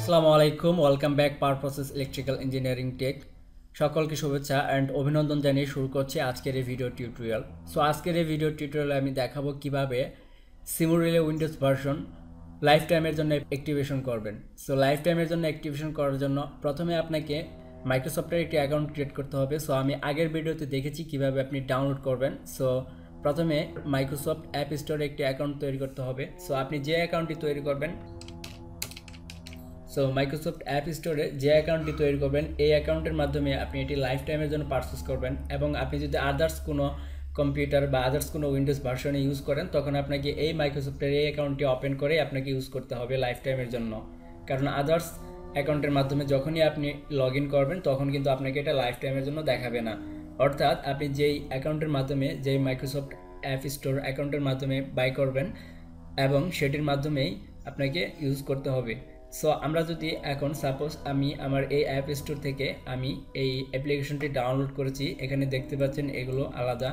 আসসালামু আলাইকুম, welcome back পাওয়ার process electrical engineering take. সকলকে শুভেচ্ছা অ্যান্ড অভিনন্দন জানিয়ে শুরু করছি আজকের এই ভিডিও টিউটোরিয়াল। সো আজকের এই ভিডিও টিউটোরিয়ালে আমি দেখাবো কিভাবে সিমুরিলে উইন্ডোজ ভার্সন লাইফ টাইমের জন্য অ্যাক্টিভেশন করবেন। সো লাইফ টাইমের জন্য অ্যাক্টিভেশন করার জন্য প্রথমে আপনাকে মাইক্রোসফটের একটি অ্যাকাউন্ট ক্রিয়েট করতে হবে। সো আমি আগের ভিডিওতে দেখেছি কিভাবে আপনি ডাউনলোড করবেন। সো প্রথমে মাইক্রোসফট অ্যাপ স্টোরে একটি অ্যাকাউন্ট তৈরি করতে হবে। সো আপনি যে অ্যাকাউন্টটি তৈরি করবেন, সো মাইক্রোসফট অ্যাপ স্টোরে যে অ্যাকাউন্টটি তৈরি করবেন এই অ্যাকাউন্টের মাধ্যমে আপনি এটি লাইফ টাইমের জন্য পারচেস করবেন। এবং আপনি যদি আদার্স কোনো কম্পিউটার বা আদার্স কোনো উইন্ডোজ ভার্সনে ইউজ করেন তখন আপনাকে এই মাইক্রোসফটের এই অ্যাকাউন্টটি ওপেন করে আপনাকে ইউজ করতে হবে লাইফ টাইমের জন্য। কারণ আদার্স অ্যাকাউন্টের মাধ্যমে যখনই আপনি লগ ইন করবেন তখন কিন্তু আপনাকে এটা লাইফ টাইমের জন্য দেখাবে না। অর্থাৎ আপনি যেই অ্যাকাউন্টের মাধ্যমে যেই মাইক্রোসফট অ্যাপ স্টোর অ্যাকাউন্টের মাধ্যমে বাই করবেন এবং সেটির মাধ্যমেই আপনাকে ইউজ করতে হবে। সো আমরা যদি এখন সাপোজ আমি আমার এই অ্যাপ স্টোর থেকে আমি এই অ্যাপ্লিকেশনটি ডাউনলোড করেছি, এখানে দেখতে পাচ্ছেন এগুলো আলাদা।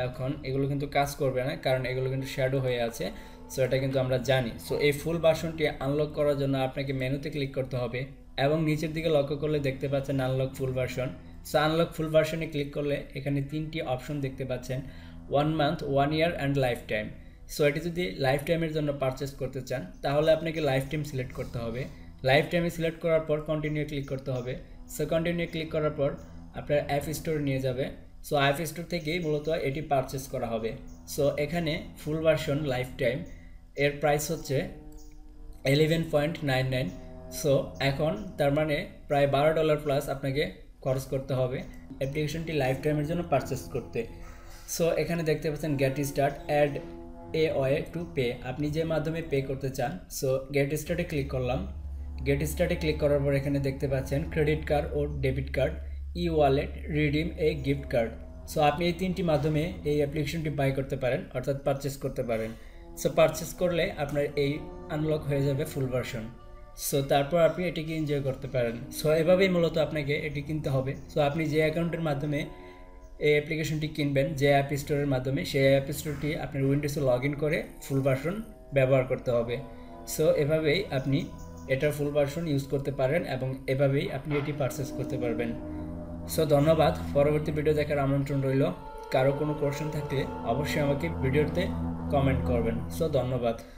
এখন এগুলো কিন্তু কাজ করবে না কারণ এগুলো কিন্তু শ্যাডো হয়ে আছে। সো এটা কিন্তু আমরা জানি। সো এই ফুল ভার্সনটি আনলক করার জন্য আপনাকে মেনুতে ক্লিক করতে হবে এবং নিচের দিকে লক্ষ্য করলে দেখতে পাচ্ছেন unlock full version. So unlock full ভার্সনে ক্লিক করলে এখানে তিনটি অপশন দেখতে পাচ্ছেন, 1 month, 1 year and lifetime. So এটি যদি লাইফ টাইমের জন্য পারচেস করতে চান তাহলে আপনাকে লাইফ টাইম সিলেক্ট করতে হবে। লাইফ টাইমে সিলেক্ট করার পর কন্টিনিউ ক্লিক করতে হবে। সো কন্টিনিউ ক্লিক করার পর আপনার অ্যাপ স্টোর নিয়ে যাবে। সো অ্যাপ স্টোর থেকেই মূলত এটি পারচেস করা হবে। সো এখানে ফুল ভার্সন লাইফ টাইম এর প্রাইস হচ্ছে 11.99। সো এখন তার মানে প্রায় $12 প্লাস আপনাকে খরচ করতে হবে অ্যাপ্লিকেশনটি লাইফ টাইমের জন্য পারচেস করতে। সো এখানে দেখতে পাচ্ছেন get start, add a way to pay, আপনি যে মাধ্যমে পে করতে চান। সো গেট স্টার্টে ক্লিক করলাম। গেট স্টার্টে ক্লিক করার পর এখানে দেখতে পাচ্ছেন ক্রেডিট কার্ড ও debit card, e wallet, redeem a gift card. So আপনি এই তিনটি মাধ্যমে এই অ্যাপ্লিকেশনটি বাই করতে পারেন অর্থাৎ পারচেস করতে পারেন। সো পারচেস করলে আপনার এই আনলক হয়ে যাবে ফুল ভার্সন। সো তারপর আপনি এটিকে এনজয় করতে পারেন। সো এভাবেই মূলত আপনাকে এটি কিনতে হবে। সো আপনি যে অ্যাকাউন্টের মাধ্যমে এই অ্যাপ্লিকেশনটি কিনবেন, যে অ্যাপ স্টোরের মাধ্যমে, সেই অ্যাপ স্টোরটি আপনার উইন্ডোজে লগ ইন করে ফুল ভার্সন ব্যবহার করতে হবে। সো এভাবেই আপনি এটার ফুল ভার্সন ইউজ করতে পারেন এবং এভাবেই আপনি এটি পারচেস করতে পারবেন। সো ধন্যবাদ। পরবর্তী ভিডিও দেখার আমন্ত্রণ রইল। কারো কোনো কোশ্চেন থাকলে অবশ্যই আমাকে ভিডিওতে কমেন্ট করবেন। সো ধন্যবাদ।